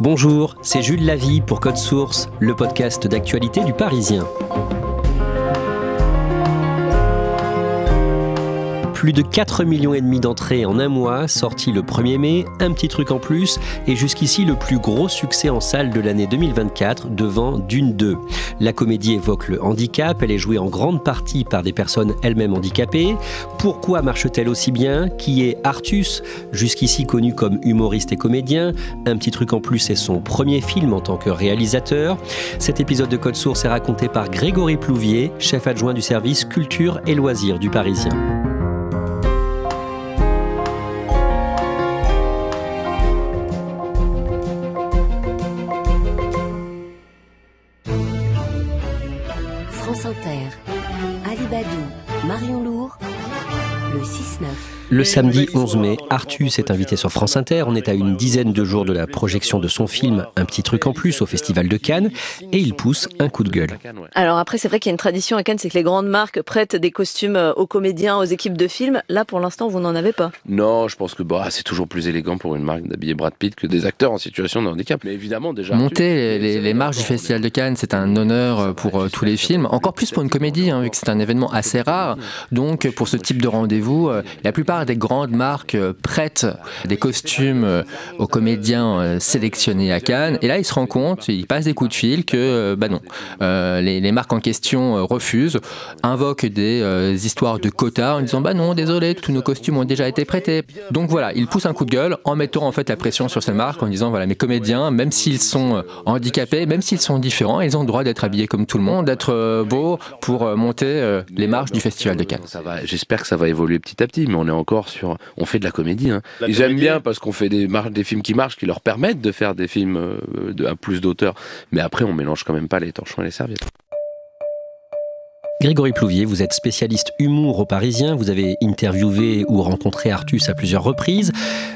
Bonjour, c'est Jules Lavie pour Code Source, le podcast d'actualité du Parisien. Plus de 4,5 millions d'entrées en un mois, sorti le 1er mai, un petit truc en plus, et jusqu'ici le plus gros succès en salle de l'année 2024 devant Dune 2. La comédie évoque le handicap, elle est jouée en grande partie par des personnes elles-mêmes handicapées. Pourquoi marche-t-elle aussi bien ? Qui est Artus, jusqu'ici connu comme humoriste et comédien ? Un petit truc en plus, c'est son premier film en tant que réalisateur. Cet épisode de Code Source est raconté par Grégory Plouvier, chef adjoint du service culture et loisirs du Parisien. France Inter, Ali Badou, Marion Lourd, le 6-9. Le samedi 11 mai, Artus est invité sur France Inter. On est à une dizaine de jours de la projection de son film Un petit truc en plus au Festival de Cannes et il pousse un coup de gueule. Alors après, c'est vrai qu'il y a une tradition à Cannes, c'est que les grandes marques prêtent des costumes aux comédiens, aux équipes de films. Là, pour l'instant, vous n'en avez pas. Non, je pense que c'est toujours plus élégant pour une marque d'habiller Brad Pitt que des acteurs en situation de handicap. Mais évidemment, déjà... Monter les marches du Festival de Cannes, c'est un honneur pour tous les films. Encore plus pour une comédie, vu que c'est un événement assez rare. Donc, pour ce type de rendez-vous, la plupart des grandes marques prêtent des costumes aux comédiens sélectionnés à Cannes. Et là, ils se rendent compte, ils passent des coups de fil que, non, les marques en question refusent, invoquent des histoires de quotas en disant, non, désolé, tous nos costumes ont déjà été prêtés. Donc voilà, ils poussent un coup de gueule en mettant en fait la pression sur ces marques en disant, voilà, mes comédiens, même s'ils sont handicapés, même s'ils sont différents, ils ont le droit d'être habillés comme tout le monde, d'être beaux pour monter les marches du Festival de Cannes. J'espère que ça va évoluer petit à petit, mais on est encore on fait de la comédie. J'aime bien parce qu'on fait des films qui marchent, qui leur permettent de faire des films à plus d'auteur. Mais après, on mélange quand même pas les torchons et les serviettes. Grégory Plouvier, vous êtes spécialiste humour au Parisien, vous avez interviewé ou rencontré Artus à plusieurs reprises.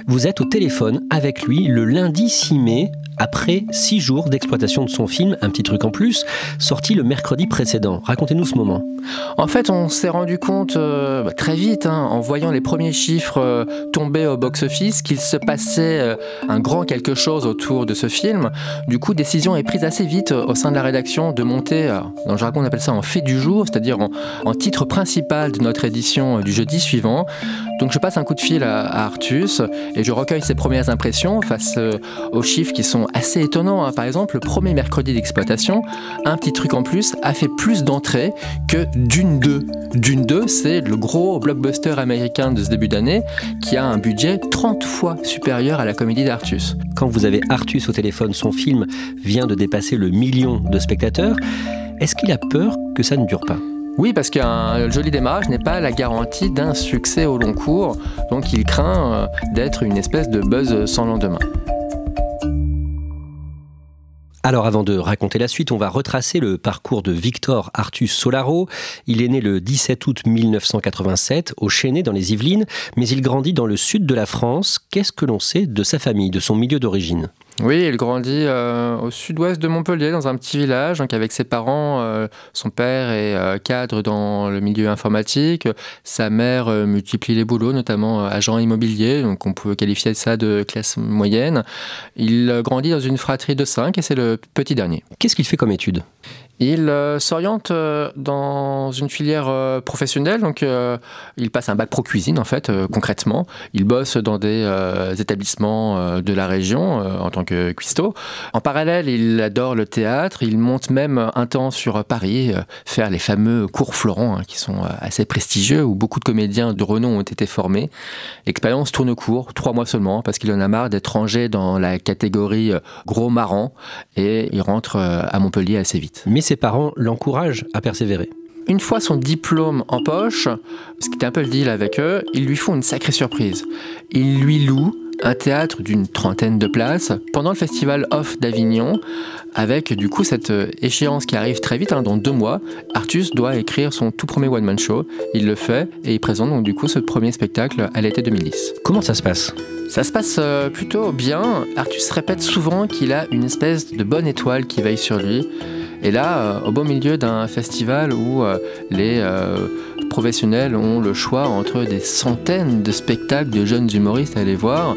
Vous êtes au téléphone avec lui le lundi 6 mai, après 6 jours d'exploitation de son film, Un petit truc en plus, sorti le mercredi précédent. Racontez-nous ce moment. En fait, on s'est rendu compte très vite, en voyant les premiers chiffres tomber au box-office, qu'il se passait un grand quelque chose autour de ce film. Du coup, décision est prise assez vite au sein de la rédaction de monter, dans le jargon on appelle ça en fait du jour, c'est-à-dire en titre principal de notre édition du jeudi suivant. Donc je passe un coup de fil à Artus et je recueille ses premières impressions face aux chiffres qui sont assez étonnants. Par exemple, le premier mercredi d'exploitation, Un petit truc en plus a fait plus d'entrées que Dune 2. Dune 2, c'est le gros blockbuster américain de ce début d'année qui a un budget 30 fois supérieur à la comédie d'Artus. Quand vous avez Artus au téléphone, son film vient de dépasser le 1 million de spectateurs. Est-ce qu'il a peur que ça ne dure pas ? Oui, parce qu'un joli démarrage n'est pas la garantie d'un succès au long cours, donc il craint d'être une espèce de buzz sans lendemain. Alors avant de raconter la suite, on va retracer le parcours de Victor Artus Solaro. Il est né le 17 août 1987 au Chesnay dans les Yvelines, mais il grandit dans le sud de la France. Qu'est-ce que l'on sait de sa famille, de son milieu d'origine ? Oui, il grandit au sud-ouest de Montpellier, dans un petit village, donc avec ses parents. Son père est cadre dans le milieu informatique. Sa mère multiplie les boulots, notamment agent immobilier, donc on peut qualifier ça de classe moyenne. Il grandit dans une fratrie de 5 et c'est le petit dernier. Qu'est-ce qu'il fait comme études ? Il s'oriente dans une filière professionnelle, donc il passe un bac pro cuisine en fait, concrètement. Il bosse dans des établissements de la région en tant que cuistot. En parallèle, il adore le théâtre, il monte même un temps sur Paris, faire les fameux cours Florent, qui sont assez prestigieux, où beaucoup de comédiens de renom ont été formés. L'expérience tourne court, 3 mois seulement, parce qu'il en a marre d'être rangé dans la catégorie gros marrant, et il rentre à Montpellier assez vite. Mais ses parents l'encouragent à persévérer. Une fois son diplôme en poche, ce qui était un peu le deal avec eux, ils lui font une sacrée surprise. Ils lui louent un théâtre d'une 30aine de places pendant le festival Off d'Avignon, avec du coup cette échéance qui arrive très vite, dans 2 mois. Artus doit écrire son tout premier one-man show. Il le fait et il présente donc du coup ce premier spectacle à l'été 2010. Comment ça se passe ? Ça se passe plutôt bien. Artus répète souvent qu'il a une espèce de bonne étoile qui veille sur lui. Et là, au beau milieu d'un festival où les professionnels ont le choix entre des centaines de spectacles de jeunes humoristes à aller voir,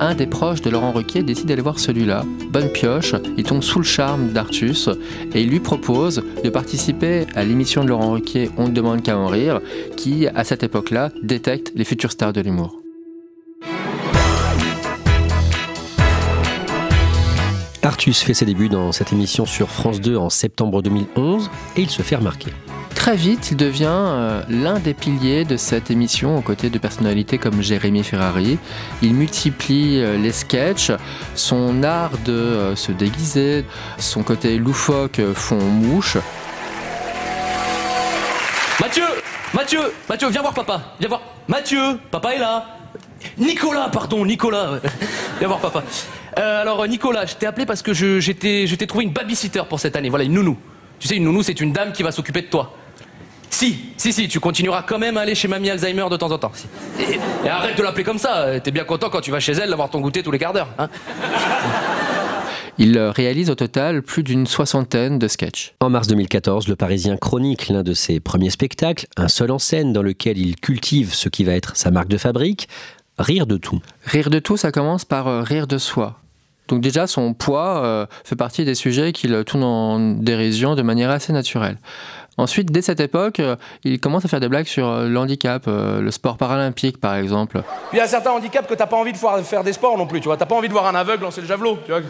un des proches de Laurent Ruquier décide d'aller voir celui-là. Bonne pioche, il tombe sous le charme d'Artus et il lui propose de participer à l'émission de Laurent Ruquier On ne demande qu'à en rire, qui, à cette époque-là, détecte les futures stars de l'humour. Artus fait ses débuts dans cette émission sur France 2 en septembre 2011 et il se fait remarquer. Très vite, il devient l'un des piliers de cette émission aux côtés de personnalités comme Jérémy Ferrari. Il multiplie les sketchs, son art de se déguiser, son côté loufoque font mouche. Mathieu, viens voir papa, viens voir. Mathieu, papa est là. Nicolas, viens voir papa. Alors Nicolas, je t'ai appelé parce que je t'ai trouvé une babysitter pour cette année, voilà, une nounou. Tu sais, une nounou, c'est une dame qui va s'occuper de toi. Si, tu continueras quand même à aller chez mamie Alzheimer de temps en temps. Et arrête de l'appeler comme ça, t'es bien content quand tu vas chez elle d'avoir ton goûter tous les quarts d'heure, hein. Il réalise au total plus d'une soixantaine de sketchs. En mars 2014, Le Parisien chronique l'un de ses premiers spectacles, un seul en scène dans lequel il cultive ce qui va être sa marque de fabrique, Rire de tout. Rire de tout, ça commence par rire de soi. Donc déjà, son poids fait partie des sujets qu'il tourne en dérision de manière assez naturelle. Ensuite, dès cette époque, il commence à faire des blagues sur le handicap, le sport paralympique par exemple. Puis il y a certains handicaps que t'as pas envie de faire des sports non plus, tu vois. T'as pas envie de voir un aveugle lancer le javelot, tu vois.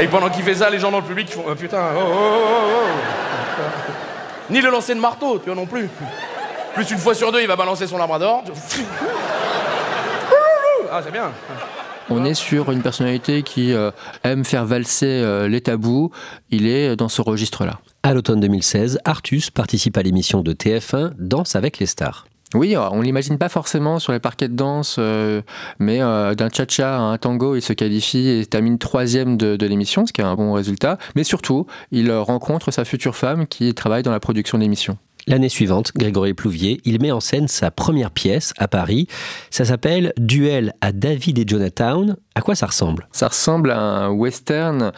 Et pendant qu'il fait ça, les gens dans le public font putain, oh. Ni le lancer de marteau, tu vois, non plus. Plus une fois sur deux, il va balancer son labrador. Ah, c'est bien. On est sur une personnalité qui aime faire valser les tabous. Il est dans ce registre-là. À l'automne 2016, Artus participe à l'émission de TF1 Danse avec les stars. Oui, on ne l'imagine pas forcément sur les parquets de danse, mais d'un cha-cha à un tango, il se qualifie et termine 3e de l'émission, ce qui est un bon résultat. Mais surtout, il rencontre sa future femme qui travaille dans la production de l'émission. L'année suivante, Grégory Plouvier, il met en scène sa première pièce à Paris. Ça s'appelle Duel à David et Jonatown. À quoi ça ressemble ? Ça ressemble à un western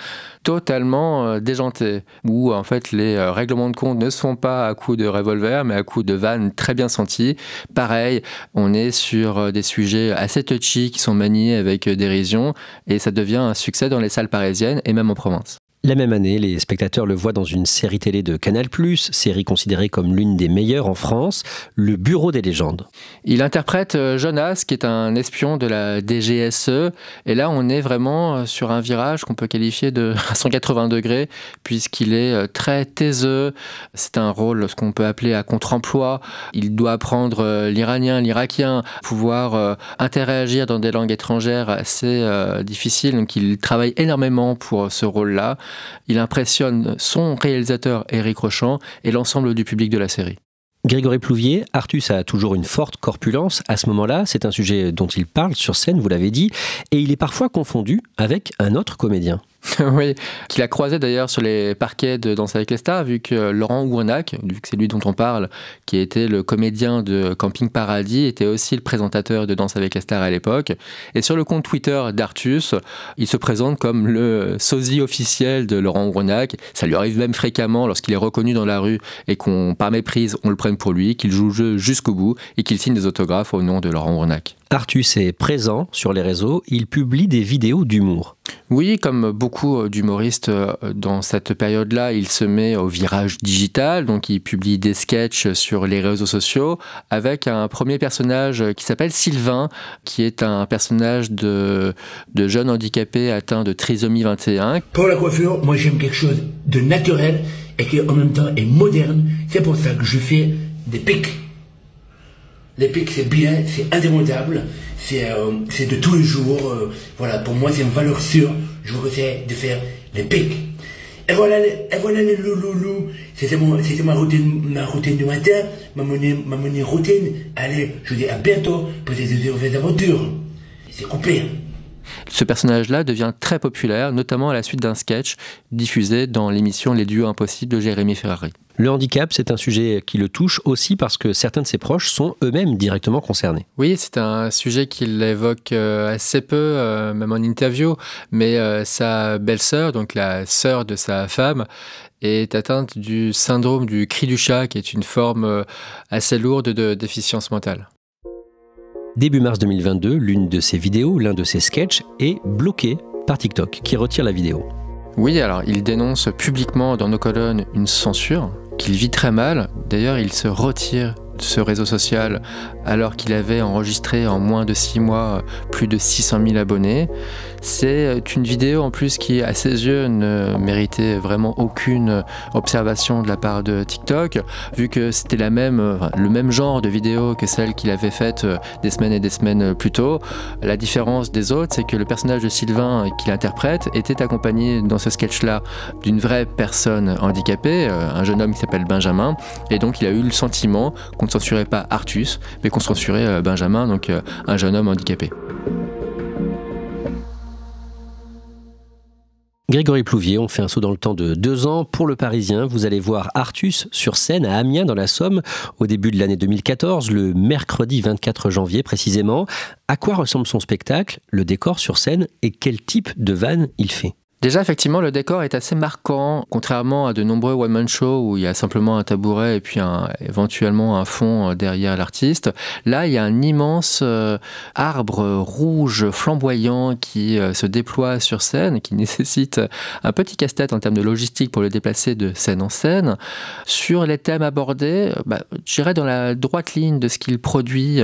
totalement déjanté, où en fait les règlements de compte ne se font pas à coups de revolver, mais à coups de vannes très bien senties. Pareil, on est sur des sujets assez touchy qui sont maniés avec dérision, et ça devient un succès dans les salles parisiennes et même en province. La même année, les spectateurs le voient dans une série télé de Canal+, série considérée comme l'une des meilleures en France, Le Bureau des légendes. Il interprète Jonas, qui est un espion de la DGSE, et là on est vraiment sur un virage qu'on peut qualifier de 180 degrés, puisqu'il est très taiseux. C'est un rôle, ce qu'on peut appeler à contre-emploi. Il doit apprendre l'iranien, l'irakien, pouvoir interagir dans des langues étrangères assez difficiles, donc il travaille énormément pour ce rôle-là. Il impressionne son réalisateur Éric Rochant et l'ensemble du public de la série. Grégory Plouvier, Artus a toujours une forte corpulence à ce moment-là, c'est un sujet dont il parle sur scène, vous l'avez dit, et il est parfois confondu avec un autre comédien. Oui, qu'il a croisé d'ailleurs sur les parquets de Danse avec les stars, vu que Laurent Ournac, vu que c'est lui dont on parle, qui était le comédien de Camping Paradis, était aussi le présentateur de Danse avec les stars à l'époque. Et sur le compte Twitter d'Artus, il se présente comme le sosie officiel de Laurent Ournac. Ça lui arrive même fréquemment lorsqu'il est reconnu dans la rue et qu'on, par méprise, on le prenne pour lui, qu'il joue le jeu jusqu'au bout et qu'il signe des autographes au nom de Laurent Ournac. Artus est présent sur les réseaux, il publie des vidéos d'humour. Oui, comme beaucoup d'humoristes dans cette période-là, il se met au virage digital, donc il publie des sketchs sur les réseaux sociaux avec un premier personnage qui s'appelle Sylvain, qui est un personnage de jeune handicapé atteint de trisomie 21. Pour la coiffure, moi j'aime quelque chose de naturel et qui en même temps est moderne. C'est pour ça que je fais des pics. Les pics, c'est bien, c'est indémodable, c'est de tous les jours. Voilà, pour moi, c'est une valeur sûre. Je vous conseille de faire les pics. Et voilà les louloulous. C'était ma routine du matin, ma routine. Allez, je vous dis à bientôt pour des nouvelles aventures. C'est coupé. Ce personnage-là devient très populaire, notamment à la suite d'un sketch diffusé dans l'émission Les Duos Impossibles de Jérémy Ferrari. Le handicap, c'est un sujet qui le touche aussi parce que certains de ses proches sont eux-mêmes directement concernés. Oui, c'est un sujet qu'il évoque assez peu, même en interview, mais sa belle-sœur, donc la sœur de sa femme, est atteinte du syndrome du cri du chat, qui est une forme assez lourde de déficience mentale. Début mars 2022, l'une de ses vidéos, l'un de ses sketchs, est bloqué par TikTok, qui retire la vidéo. Oui, alors il dénonce publiquement dans nos colonnes une censure qu'il vit très mal. D'ailleurs, il se retire de ce réseau social alors qu'il avait enregistré en moins de 6 mois plus de 600 000 abonnés. C'est une vidéo en plus qui, à ses yeux, ne méritait vraiment aucune observation de la part de TikTok, vu que c'était le même genre de vidéo que celle qu'il avait faite des semaines et des semaines plus tôt. La différence des autres, c'est que le personnage de Sylvain qu'il interprète était accompagné dans ce sketch-là d'une vraie personne handicapée, un jeune homme qui s'appelle Benjamin, et donc il a eu le sentiment qu'on ne censurait pas Artus, mais qu'on censurait Benjamin, donc un jeune homme handicapé. Grégory Plouvier, on fait un saut dans le temps de 2 ans. Pour Le Parisien, vous allez voir Artus sur scène à Amiens dans la Somme au début de l'année 2014, le mercredi 24 janvier précisément. À quoi ressemble son spectacle, le décor sur scène et quel type de vanne il fait ? Déjà, effectivement, le décor est assez marquant, contrairement à de nombreux one-man shows où il y a simplement un tabouret et puis éventuellement un fond derrière l'artiste. Là, il y a un immense arbre rouge flamboyant qui se déploie sur scène, qui nécessite un petit casse-tête en termes de logistique pour le déplacer de scène en scène. Sur les thèmes abordés, je dirais dans la droite ligne de ce qu'il produit,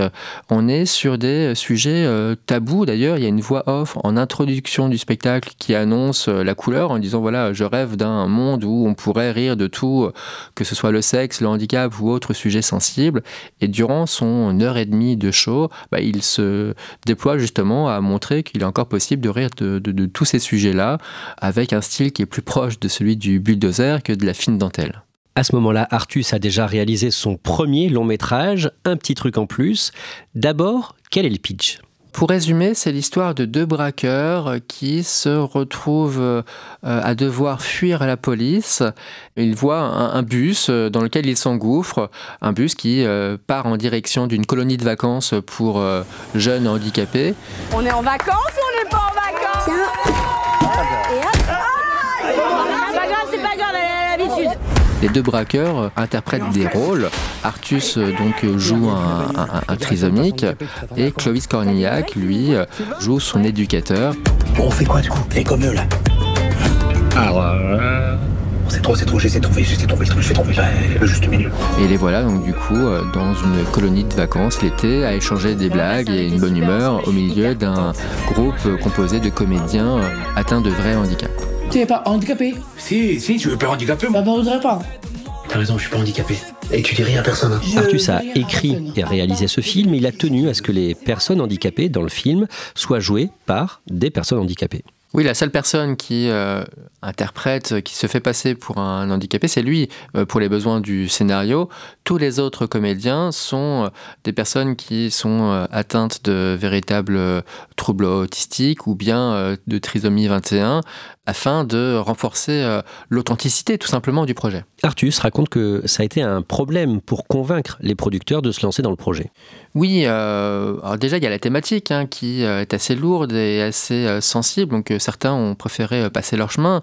on est sur des sujets tabous. D'ailleurs, il y a une voix off en introduction du spectacle qui annonce la couleur en disant voilà, je rêve d'un monde où on pourrait rire de tout, que ce soit le sexe, le handicap ou autre sujet sensible. Et durant son 1h30 de show, il se déploie justement à montrer qu'il est encore possible de rire de tous ces sujets-là avec un style qui est plus proche de celui du bulldozer que de la fine dentelle. À ce moment-là, Artus a déjà réalisé son premier long métrage, un petit truc en plus. D'abord, quel est le pitch ? Pour résumer, c'est l'histoire de 2 braqueurs qui se retrouvent à devoir fuir la police. Ils voient un bus dans lequel ils s'engouffrent, un bus qui part en direction d'une colonie de vacances pour jeunes handicapés. On est en vacances ou on n'est pas en vacances ? Tiens. Et hop. C'est pas grave, elle a l'habitude. Les 2 braqueurs interprètent des rôles. Artus joue un trisomique et Clovis Cornillac, lui, joue son éducateur. Bon, on fait quoi du coup? Et comme eux là. Alors, c'est trop, j'essaie de trouver le truc, je vais trouver le juste milieu. Et les voilà donc du coup dans une colonie de vacances l'été à échanger des blagues et une bonne humeur au milieu d'un groupe composé de comédiens atteints de vrais handicaps. Tu n'es pas handicapé? Si, je veux pas handicapé, moi. Bah, on voudrait pas. T'as raison, je suis pas handicapé. Et tu dis rien à personne. Hein. Artus a écrit et réalisé ce film et il a tenu à ce que les personnes handicapées dans le film soient jouées par des personnes handicapées. Oui, la seule personne qui interprète, qui se fait passer pour un handicapé, c'est lui, pour les besoins du scénario. Tous les autres comédiens sont des personnes qui sont atteintes de véritables troubles autistiques ou bien de trisomie 21, afin de renforcer l'authenticité tout simplement du projet. Artus raconte que ça a été un problème pour convaincre les producteurs de se lancer dans le projet. Oui, alors déjà il y a la thématique qui est assez lourde et assez sensible, donc certains ont préféré passer leur chemin,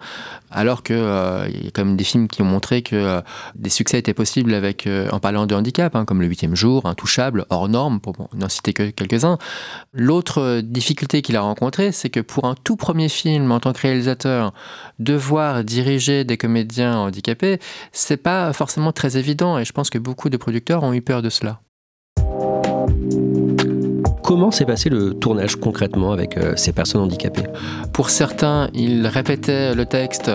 alors qu'il y a quand même des films qui ont montré que des succès étaient possibles avec, en parlant de handicap, comme Le 8e jour, Intouchable, Hors norme, pour n'en citer que quelques-uns. L'autre difficulté qu'il a rencontrée, c'est que pour un tout premier film en tant que réalisateur, devoir diriger des comédiens handicapés, c'est pas forcément très évident et je pense que beaucoup de producteurs ont eu peur de cela. Comment s'est passé le tournage concrètement avec ces personnes handicapées ? Pour certains, ils répétaient le texte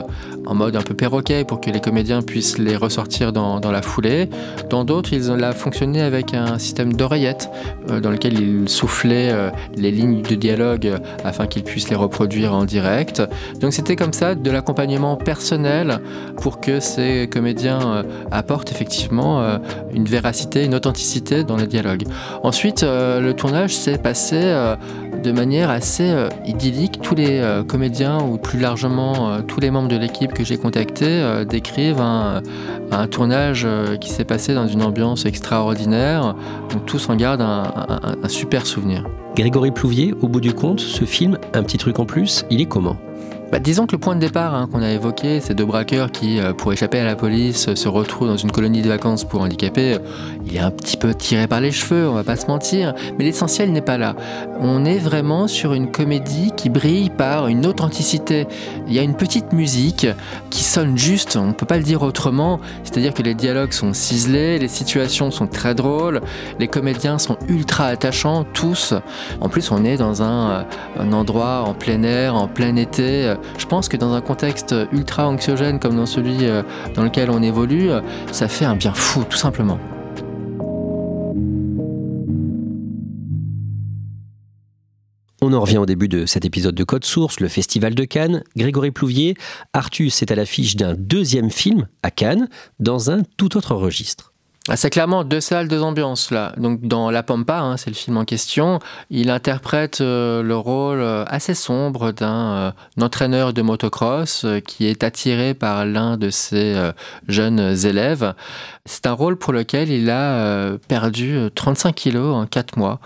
en mode un peu perroquet pour que les comédiens puissent les ressortir dans la foulée. Dans d'autres, ils ont fonctionné avec un système d'oreillettes dans lequel ils soufflaient les lignes de dialogue afin qu'ils puissent les reproduire en direct. Donc c'était comme ça de l'accompagnement personnel pour que ces comédiens apportent effectivement une véracité, une authenticité dans les dialogues. Ensuite, le tournage s'est passé de manière assez idyllique. Tous les comédiens, ou plus largement tous les membres de l'équipe que j'ai contactés, décrivent un tournage qui s'est passé dans une ambiance extraordinaire. Donc tous en gardent un super souvenir. Grégory Plouvier, au bout du compte, ce film, un petit truc en plus, il est comment ? Disons que le point de départ qu'on a évoqué, ces deux braqueurs qui, pour échapper à la police, se retrouvent dans une colonie de vacances pour handicapés, il est un petit peu tiré par les cheveux, on va pas se mentir, mais l'essentiel n'est pas là. On est vraiment sur une comédie qui brille par une authenticité. Il y a une petite musique qui sonne juste, on peut pas le dire autrement, c'est-à-dire que les dialogues sont ciselés, les situations sont très drôles, les comédiens sont ultra attachants, tous. En plus, on est dans un endroit en plein air, en plein été. Je pense que dans un contexte ultra anxiogène comme dans celui dans lequel on évolue, ça fait un bien fou, tout simplement. On en revient au début de cet épisode de Code Source, le Festival de Cannes. Grégory Plouvier, Artus est à l'affiche d'un deuxième film à Cannes, dans un tout autre registre. C'est clairement deux salles, deux ambiances là. Donc dans La Pampa, c'est le film en question, il interprète le rôle assez sombre d'un entraîneur de motocross qui est attiré par l'un de ses jeunes élèves. C'est un rôle pour lequel il a perdu 35 kilos en 4 mois.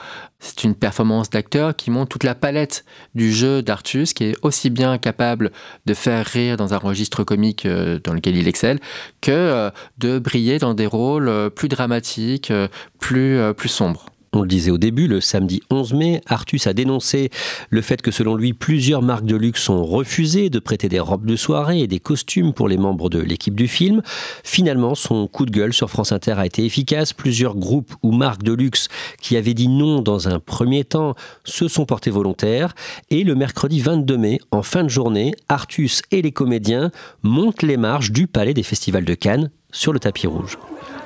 C'est une performance d'acteur qui montre toute la palette du jeu d'Artus, qui est aussi bien capable de faire rire dans un registre comique dans lequel il excelle, que de briller dans des rôles plus dramatiques, plus sombres. On le disait au début, le samedi 11 mai, Artus a dénoncé le fait que selon lui, plusieurs marques de luxe ont refusé de prêter des robes de soirée et des costumes pour les membres de l'équipe du film. Finalement, son coup de gueule sur France Inter a été efficace. Plusieurs groupes ou marques de luxe qui avaient dit non dans un premier temps se sont portés volontaires. Et le mercredi 22 mai, en fin de journée, Artus et les comédiens montent les marches du Palais des Festivals de Cannes sur le tapis rouge.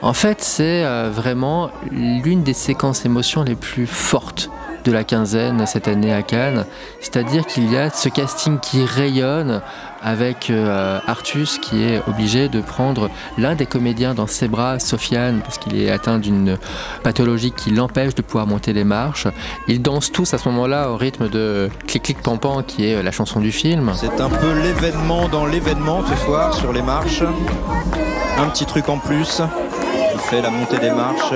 En fait, c'est vraiment l'une des séquences émotions les plus fortes de la quinzaine cette année à Cannes. C'est-à-dire qu'il y a ce casting qui rayonne avec Artus qui est obligé de prendre l'un des comédiens dans ses bras, Sofiane, parce qu'il est atteint d'une pathologie qui l'empêche de pouvoir monter les marches. Ils dansent tous à ce moment-là au rythme de Clic Clic Pan Pan qui est la chanson du film. C'est un peu l'événement dans l'événement ce soir sur les marches. Un petit truc en plus. Fait la montée des marches.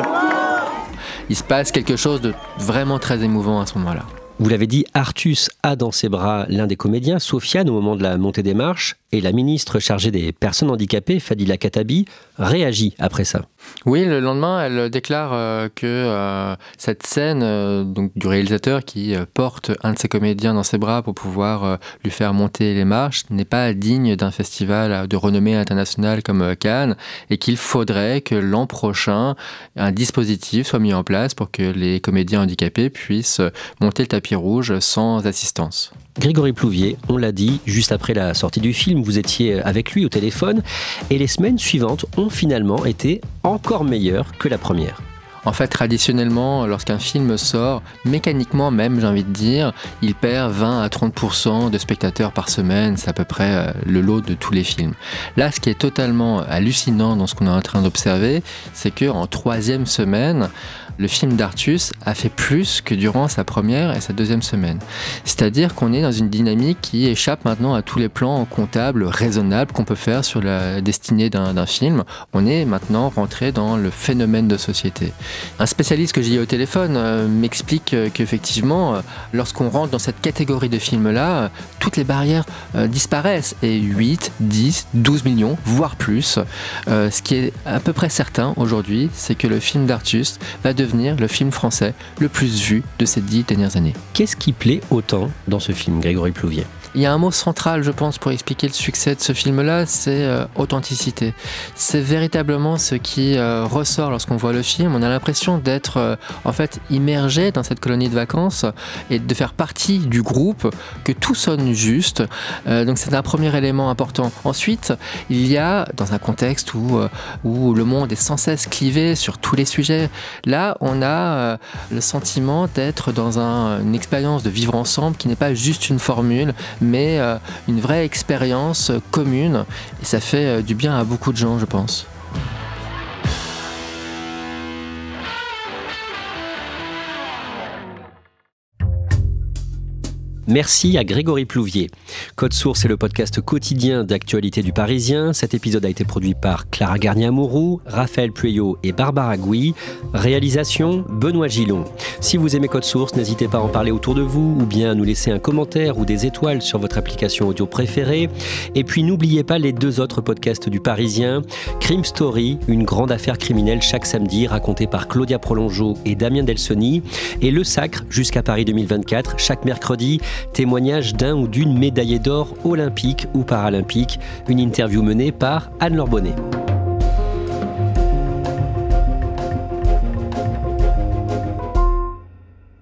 Il se passe quelque chose de vraiment très émouvant à ce moment-là. Vous l'avez dit, Artus a dans ses bras l'un des comédiens, Sofiane, au moment de la montée des marches, et la ministre chargée des personnes handicapées, Fadila Khattabi, réagit après ça. Oui, le lendemain, elle déclare que cette scène donc, du réalisateur qui porte un de ses comédiens dans ses bras pour pouvoir lui faire monter les marches n'est pas digne d'un festival de renommée internationale comme Cannes, et qu'il faudrait que l'an prochain, un dispositif soit mis en place pour que les comédiens handicapés puissent monter le tapis rouge sans assistance. Grégory Plouvier, on l'a dit, juste après la sortie du film, vous étiez avec lui au téléphone et les semaines suivantes ont finalement été encore meilleures que la première. En fait, traditionnellement, lorsqu'un film sort, mécaniquement même, j'ai envie de dire, il perd 20 à 30% de spectateurs par semaine. C'est à peu près le lot de tous les films. Là, ce qui est totalement hallucinant dans ce qu'on est en train d'observer, c'est qu'en 3e semaine, le film d'Artus a fait plus que durant sa première et sa 2e semaine. C'est-à-dire qu'on est dans une dynamique qui échappe maintenant à tous les plans comptables raisonnables qu'on peut faire sur la destinée d'un film. On est maintenant rentré dans le phénomène de société. Un spécialiste que j'ai eu au téléphone m'explique qu'effectivement, lorsqu'on rentre dans cette catégorie de films-là, toutes les barrières disparaissent. Et 8, 10, 12 millions, voire plus. Ce qui est à peu près certain aujourd'hui, c'est que le film d'Artus va devenir le film français le plus vu de ces 10 dernières années. Qu'est-ce qui plaît autant dans ce film, Grégory Plouvier ? Il y a un mot central, je pense, pour expliquer le succès de ce film-là, c'est authenticité. C'est véritablement ce qui ressort lorsqu'on voit le film. On a l'impression d'être en fait immergé dans cette colonie de vacances et de faire partie du groupe, que tout sonne juste. Donc c'est un premier élément important. Ensuite, il y a, dans un contexte où le monde est sans cesse clivé sur tous les sujets, là on a le sentiment d'être dans une expérience de vivre ensemble qui n'est pas juste une formule, mais une vraie expérience commune, et ça fait du bien à beaucoup de gens, je pense. Merci à Grégory Plouvier. Code Source est le podcast quotidien d'actualité du Parisien. Cet épisode a été produit par Clara Garnier-Amouroux, Raphaël Pueyo et Barbara Gouy. Réalisation, Benoît Gillon. Si vous aimez Code Source, n'hésitez pas à en parler autour de vous ou bien à nous laisser un commentaire ou des étoiles sur votre application audio préférée. Et puis n'oubliez pas les 2 autres podcasts du Parisien. Crime Story, une grande affaire criminelle chaque samedi racontée par Claudia Prolongeau et Damien Delsoni. Et Le Sacre, jusqu'à Paris 2024, chaque mercredi. Témoignage d'un ou d'une médaillée d'or olympique ou paralympique. Une interview menée par Anne-Laure Bonnet.